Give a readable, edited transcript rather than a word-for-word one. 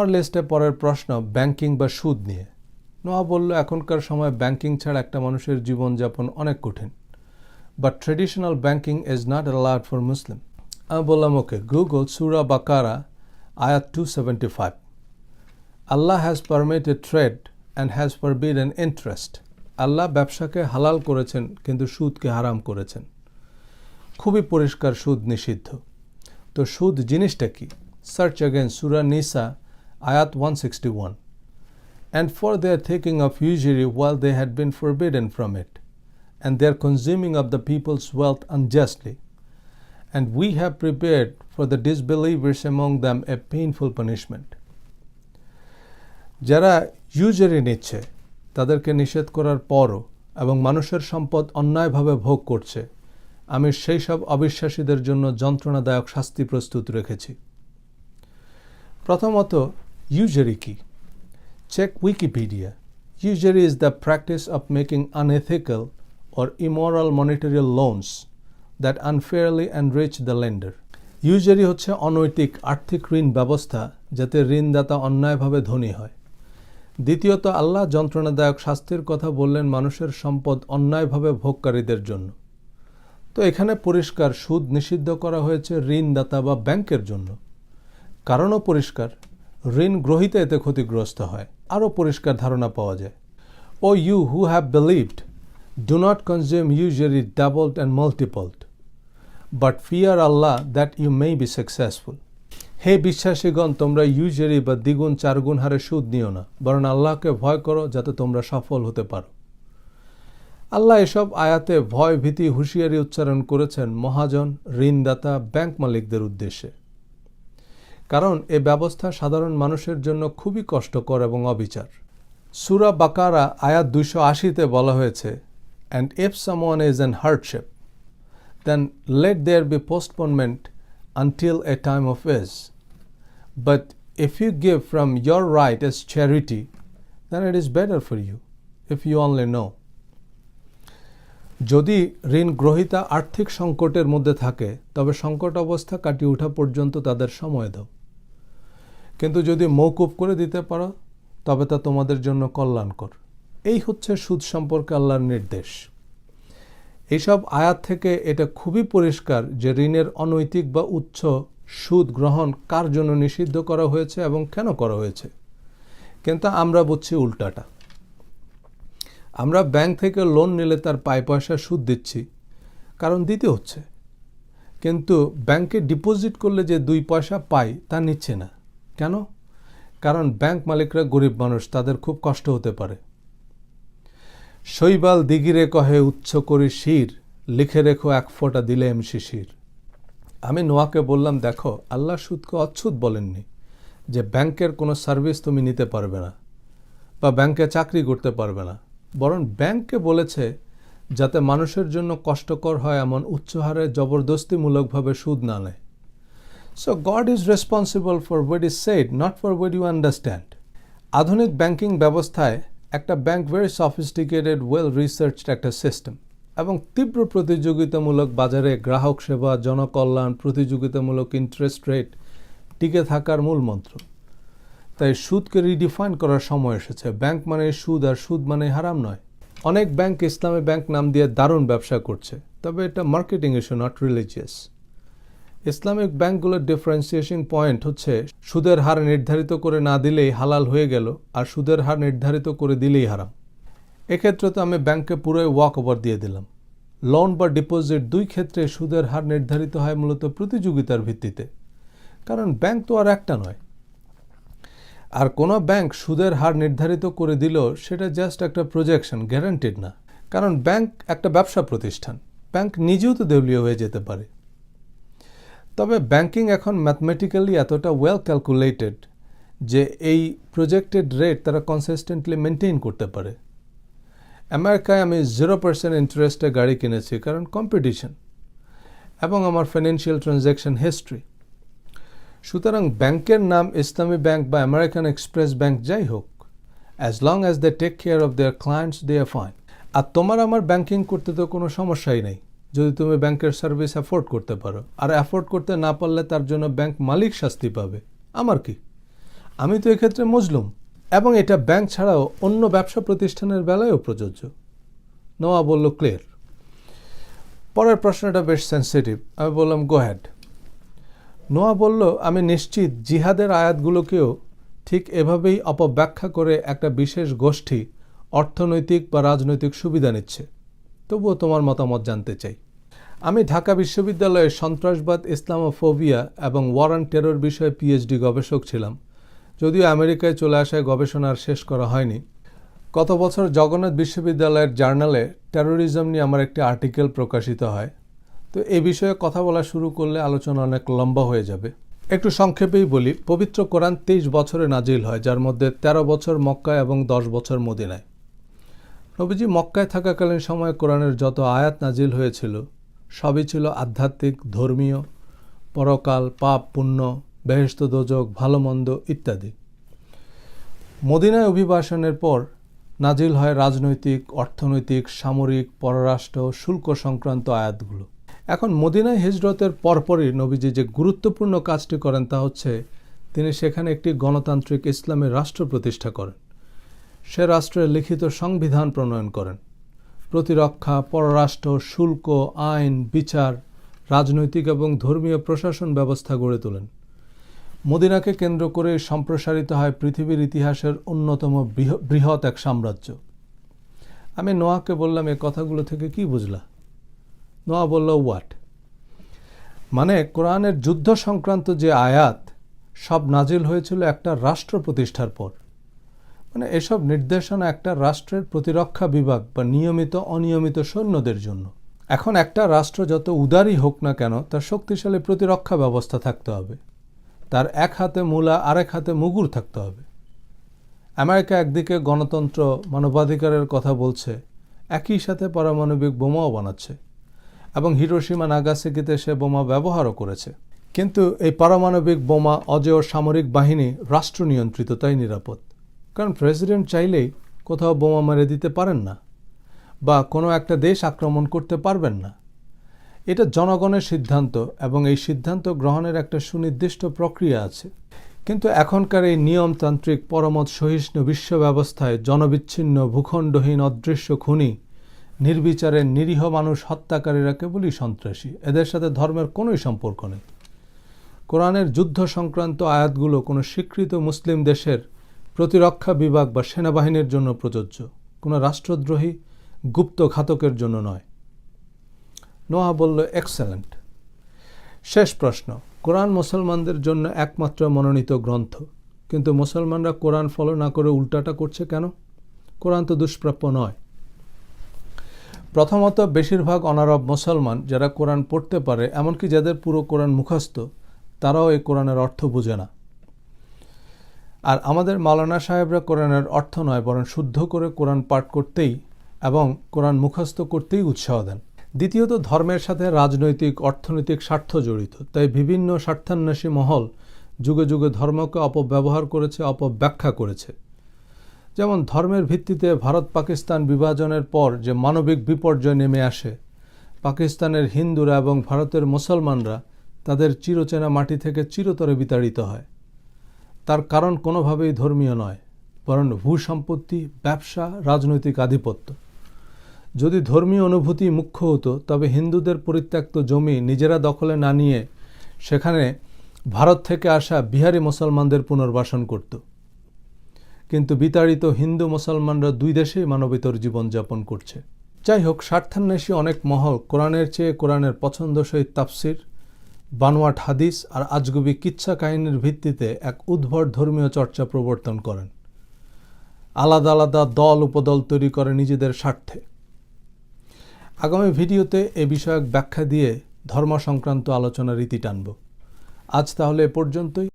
আমার লিস্টে পরের প্রশ্ন ব্যাংকিং বা সুদ নিয়ে। নোয়া বলল এখনকার সময় ব্যাংকিং ছাড়া একটা মানুষের জীবনযাপন অনেক কঠিন, but traditional banking is not allowed for Muslim. আমি বললাম ওকে, গুগল সূরা বাকারা আয়াত 275, Allah has permitted trade and has forbidden interest. Allah ব্যবসাকে হালাল করেছেন কিন্তু সুদকে হারাম করেছেন। খুবই পরিষ্কার, সুদ নিষিদ্ধ। তো সুদ জিনিসটা কি? Search again Surah Nisa ayat 161. And for their taking of usury while they had been forbidden from it, and their consuming of the people's wealth unjustly. And we have prepared for the disbelievers among them a painful punishment. যারা ইউজারি নিচ্ছে তাদেরকে নিষেধ করার পরও এবং মানুষের সম্পদ অন্যায়ভাবে ভোগ করছে, আমি সেই সব অবিশ্বাসীদের জন্য যন্ত্রণাদায়ক শাস্তি প্রস্তুত রেখেছি। প্রথমত, usury কি? Check Wikipedia. Usury is the practice of making unethical or immoral monetary loans that unfairly enrich the lender. Usury হচ্ছে অনৈতিক আর্থিক ঋণ ব্যবস্থা যাতে ঋণদাতা অন্যায়ভাবে ধনী হয়। দ্বিতীয়ত, আল্লাহ যন্ত্রণাদায়ক শাস্তির কথা বললেন মানুষের সম্পদ অন্যায়ভাবে ভোগকারীদের জন্য। তো এখানে পরিষ্কার সুদ নিষিদ্ধ করা হয়েছে ঋণদাতা বা ব্যাংকের জন্য। কারণও পরিষ্কার, ঋণ গ্রহীতা এতে ক্ষতিগ্রস্ত হয়। আরও পরিষ্কার ধারণা পাওয়া যায়। O you who have believed, do not consume usury doubled and multiplied, but fear Allah that you may be successful. হে বিশ্বাসীগণ, তোমরা ইউজুরি বা দ্বিগুণ চারগুণ হারে সুদ নিও না, বরং আল্লাহকে ভয় করো যাতে তোমরা সফল হতে পারো। আল্লাহ এসব আয়াতে ভয়, ভীতি, হুঁশিয়ারি উচ্চারণ করেছেন মহাজন, ঋণদাতা, ব্যাংক মালিকদের উদ্দেশ্যে। কারণ এ ব্যবস্থা সাধারণ মানুষের জন্য খুবই কষ্টকর এবং অবিচার। সূরা বাকারা আয়াত 280-তে বলা হয়েছে, and if someone is in hardship then let there be postponement until a time of ease, but if you give from your right as charity then it is better for you if you only know. যদি ঋণ গ্রহীতা আর্থিক সংকটের মধ্যে থাকে তবে সংকট অবস্থা কাটিয়ে ওঠা পর্যন্ত তাদের সময় দাও, কিন্তু যদি মওকুফ করে দিতে পারো তবে তা তোমাদের জন্য কল্যাণকর। এই হচ্ছে সুদ সম্পর্কে আল্লাহর নির্দেশ। এইসব আয়াত থেকে এটা খুবই পরিষ্কার যে ঋণের অনৈতিক বা উচ্চ সুদ গ্রহণ কার জন্য নিষিদ্ধ করা হয়েছে এবং কেন করা হয়েছে। কিন্তু আমরা বুঝছি উল্টাটা। আমরা ব্যাংক থেকে লোন নিলে তার পাই পয়সা সুদ দিচ্ছি, কারণ দিতে হচ্ছে, কিন্তু ব্যাংকে ডিপোজিট করলে যে 2 পয়সা পাই তা নিচ্ছে না। কেন? কারণ ব্যাংক মালিকরা গরিব মানুষ, তাদের খুব কষ্ট হতে পারে। শৈবাল দিগিরে কহে উচ্চ করি শির, লিখে রেখো 1 ফোঁটা দিলে এম শিশির। আমি নোয়াকে বললাম, দেখো, আল্লাহ সুদকে অচ্ছুত বলেননি যে ব্যাংকের কোনো সার্ভিস তুমি নিতে পারবে না বা ব্যাংকে চাকরি করতে পারবে না, বরং ব্যাংককে বলেছে যাতে মানুষের জন্য কষ্টকর হয় এমন উচ্চ হারে জবরদস্তিমূলকভাবে সুদ না নেয়। So God is responsible for what is said, not for what you understand. আধুনিক ব্যাংকিং ব্যবস্থায় একটা bank very sophisticated, well researched একটা সিস্টেম এবং তীব্র প্রতিযোগিতামূলক বাজারে গ্রাহক সেবা, জনকল্যাণ, প্রতিযোগিতামূলক ইন্টারেস্ট রেট টিকে থাকার মূল মন্ত্র। তাই সুদকে রিডিফাইন করার সময় এসেছে। ব্যাংক মানে সুদ আর সুদ মানে হারাম নয়। অনেক ব্যাংক ইসলামী ব্যাংক নাম দিয়ে দারুণ ব্যবসা করছে, তবে এটা marketing issue, not religious. Islamic ব্যাংকগুলোর ডিফারেন্সিয়েশন পয়েন্ট হচ্ছে সুদের হার নির্ধারিত করে না দিলেই হালাল হয়ে গেল, আর সুদের হার নির্ধারিত করে দিলেই হারাম। এক্ষেত্রে তো আমি ব্যাংককে পুরোই ওয়াক ওভার দিয়ে দিলাম। লোন বা ডিপোজিট 2 ক্ষেত্রে সুদের হার নির্ধারিত হয় মূলত প্রতিযোগিতার ভিত্তিতে, কারণ ব্যাংক তো আর একটা নয়। আর কোনো ব্যাংক সুদের হার নির্ধারিত করে দিল সেটা জাস্ট একটা প্রজেকশন, গ্যারান্টিড না। কারণ ব্যাংক একটা ব্যবসা প্রতিষ্ঠান, ব্যাংক নিজেও তো দেউলিয়া হয়ে যেতে পারে। তবে ব্যাংকিং এখন ম্যাথমেটিক্যালি এতটা ওয়েল ক্যালকুলেটেড যে এই প্রজেক্টেড রেট তারা কনসিস্টেন্টলি মেনটেন করতে পারে। আমেরিকায় আমি 0% ইন্টারেস্টে গাড়ি কিনেছি, কারণ কম্পিটিশন এবং আমার ফাইন্যান্সিয়াল ট্রানজ্যাকশন হিস্ট্রি। সুতরাং ব্যাংকের নাম ইসলামী ব্যাংক বা আমেরিকান এক্সপ্রেস ব্যাংক যাই হোক, as long as they take care of their clients they are fine. আর তোমার আমার ব্যাংকিং করতে তো কোনো সমস্যাই নেই যদি তুমি ব্যাংকের সার্ভিস অ্যাফোর্ড করতে পারো। আর অ্যাফোর্ড করতে না পারলে তার জন্য ব্যাংক মালিক শাস্তি পাবে। আমার কি? আমি তো এক্ষেত্রে মজলুম, এবং এটা ব্যাংক ছাড়াও অন্য ব্যবসা প্রতিষ্ঠানের বেলায়ও প্রযোজ্য। নোয়া বলল ক্লিয়ার। পরের প্রশ্নটা বেশ সেন্সিটিভ। আমি বললাম গো হ্যাড। নোয়া বলল আমি নিশ্চিত জিহাদের আয়াতগুলোকেও ঠিক এভাবেই অপব্যাখ্যা করে একটা বিশেষ গোষ্ঠী অর্থনৈতিক বা রাজনৈতিক সুবিধা নিচ্ছে। তবুও তোমার মতামত জানতে চাই। আমি ঢাকা বিশ্ববিদ্যালয়ে সন্ত্রাসবাদ, ইসলামোফোবিয়া এবং ওয়ার অন টেরর বিষয়ে পিএইচডি গবেষক ছিলাম, যদিও আমেরিকায় চলে আসায় গবেষণা আর শেষ করা হয়নি। গত বছর জগন্নাথ বিশ্ববিদ্যালয়ের জার্নালে টেরোরিজম নিয়ে আমার একটি আর্টিকেল প্রকাশিত হয়। তো এই বিষয়ে কথা বলা শুরু করলে আলোচনা অনেক লম্বা হয়ে যাবে। একটু সংক্ষেপেই বলি, পবিত্র কোরআন 23 বছরে নাজিল হয়, যার মধ্যে 13 বছর মক্কায় এবং 10 বছর মদিনায়। নবীজি মক্কায় থাকাকালীন সময়ে কোরআনের যত আয়াত নাজিল হয়েছিল সবই ছিল আধ্যাত্মিক, ধর্মীয়, পরকাল, পাপ পুণ্য, বেহেশত দোজখ, ভালো মন্দ ইত্যাদি। মদিনায় অভিবাসনের পর নাজিল হয় রাজনৈতিক, অর্থনৈতিক, সামরিক, পররাষ্ট্র, শুল্ক সংক্রান্ত আয়াতগুলো। এখন মদিনায় হিজরতের পরপরই নবীজি যে গুরুত্বপূর্ণ কাজটি করেন তা হচ্ছে তিনি সেখানে একটি গণতান্ত্রিক ইসলামের রাষ্ট্র প্রতিষ্ঠা করেন। সে রাষ্ট্রের লিখিত সংবিধান প্রণয়ন করেন। প্রতিরক্ষা, পররাষ্ট্র, শুল্ক, আইন, বিচার, রাজনৈতিক এবং ধর্মীয় প্রশাসন ব্যবস্থা গড়ে তোলেন। মদিনাকে কেন্দ্র করে সম্প্রসারিত হয় পৃথিবীর ইতিহাসের অন্যতম বৃহৎ এক সাম্রাজ্য। আমি নোয়াকে বললাম, এ কথাগুলো থেকে কি বুঝলা? নোয়া বলল হোয়াট? মানে কোরআনের যুদ্ধ সংক্রান্ত যে আয়াত সব নাজিল হয়েছিল একটা রাষ্ট্র প্রতিষ্ঠার পর। মানে এসব নির্দেশনা একটা রাষ্ট্রের প্রতিরক্ষা বিভাগ বা নিয়মিত অনিয়মিত সৈন্যদের জন্য। এখন একটা রাষ্ট্র যত উদারই হোক না কেন, তার শক্তিশালী প্রতিরক্ষা ব্যবস্থা থাকতে হবে। তার এক হাতে মূলা, আরেক হাতে মুগুর থাকতে হবে। আমেরিকা একদিকে গণতন্ত্র, মানবাধিকারের কথা বলছে, একই সাথে পারমাণবিক বোমাও বানাচ্ছে এবং হিরোশিমা নাগাসাকিতে সে বোমা ব্যবহারও করেছে। কিন্তু এই পারমাণবিক বোমা অজেয় সামরিক বাহিনী রাষ্ট্র নিয়ন্ত্রিত, তাই নিরাপদ। কারণ প্রেসিডেন্ট চাইলেই কোথাও বোমা মেরে দিতে পারেন না বা কোনো একটা দেশ আক্রমণ করতে পারবেন না। এটা জনগণের সিদ্ধান্ত এবং এই সিদ্ধান্ত গ্রহণের একটা সুনির্দিষ্ট প্রক্রিয়া আছে। কিন্তু এখনকার এই নিয়মতান্ত্রিক, পরমত সহিষ্ণু বিশ্ব ব্যবস্থায় জনবিচ্ছিন্ন, ভূখণ্ডহীন, অদৃশ্য খুনি, নির্বিচারে নিরীহ মানুষ হত্যাকারীরা কেবলই সন্ত্রাসী। এদের সাথে ধর্মের কোনোই সম্পর্ক নেই। কোরআনের যুদ্ধ সংক্রান্ত আয়াতগুলো কোনো স্বীকৃত মুসলিম দেশের প্রতিরক্ষা বিভাগ বা সেনাবাহিনীর জন্য প্রযোজ্য, কোনো রাষ্ট্রদ্রোহী গুপ্ত ঘাতকের জন্য নয়। নোয়া বলল এক্সেলেন্ট। শেষ প্রশ্ন, কোরআন মুসলমানদের জন্য একমাত্র মনোনীত গ্রন্থ, কিন্তু মুসলমানরা কোরআন ফলো না করে উল্টাটা করছে কেন? কোরআন তো দুষ্প্রাপ্য নয়। প্রথমত, বেশিরভাগ অনারব মুসলমান যারা কোরআন পড়তে পারে, এমনকি যাদের পুরো কোরআন মুখস্থ, তারাও এই কোরআনের অর্থ বোঝে না। আর আমাদের মাওলানা সাহেবরা কোরআনের অর্থ নয়, বরং শুদ্ধ করে কোরআন পাঠ করতেই এবং কোরআন মুখস্থ করতেই উৎসাহ দেন। দ্বিতীয়ত, ধর্মের সাথে রাজনৈতিক, অর্থনৈতিক স্বার্থ জড়িত, তাই বিভিন্ন স্বার্থান্বেষী মহল যুগে যুগে ধর্মকে অপব্যবহার করেছে, অপব্যাখ্যা করেছে। যেমন ধর্মের ভিত্তিতে ভারত পাকিস্তান বিভাজনের পর যে মানবিক বিপর্যয় নেমে আসে, পাকিস্তানের হিন্দুরা এবং ভারতের মুসলমানরা তাদের চিরচেনা মাটি থেকে চিরতরে বিতাড়িত হয়। তার কারণ কোনোভাবেই ধর্মীয় নয়, বরং ভূসম্পত্তি, ব্যবসা, রাজনৈতিক আধিপত্য। যদি ধর্মীয় অনুভূতি মুখ্য হতো, তবে হিন্দুদের পরিত্যক্ত জমি নিজেরা দখলে না নিয়ে সেখানে ভারত থেকে আসা বিহারি মুসলমানদের পুনর্বাসন করত। কিন্তু বিতাড়িত হিন্দু মুসলমানরা দুই দেশেই মানবেতর জীবনযাপন করছে। যাই হোক, স্বার্থান্বেষী অনেক মহল কোরআনের চেয়ে কোরআনের পছন্দসই তাফসির, বানোয়াট হাদিস আর আজগুবি কিচ্ছা কাহিনীর ভিত্তিতে এক উদ্ভট ধর্মীয় চর্চা প্রবর্তন করেন। আলাদা আলাদা দল উপদল তৈরি করে নিজেদের স্বার্থে। আগামী ভিডিওতে এ বিষয়ক ব্যাখ্যা দিয়ে ধর্ম সংক্রান্ত আলোচনার রীতি টানব। আজ তাহলে এ পর্যন্তই।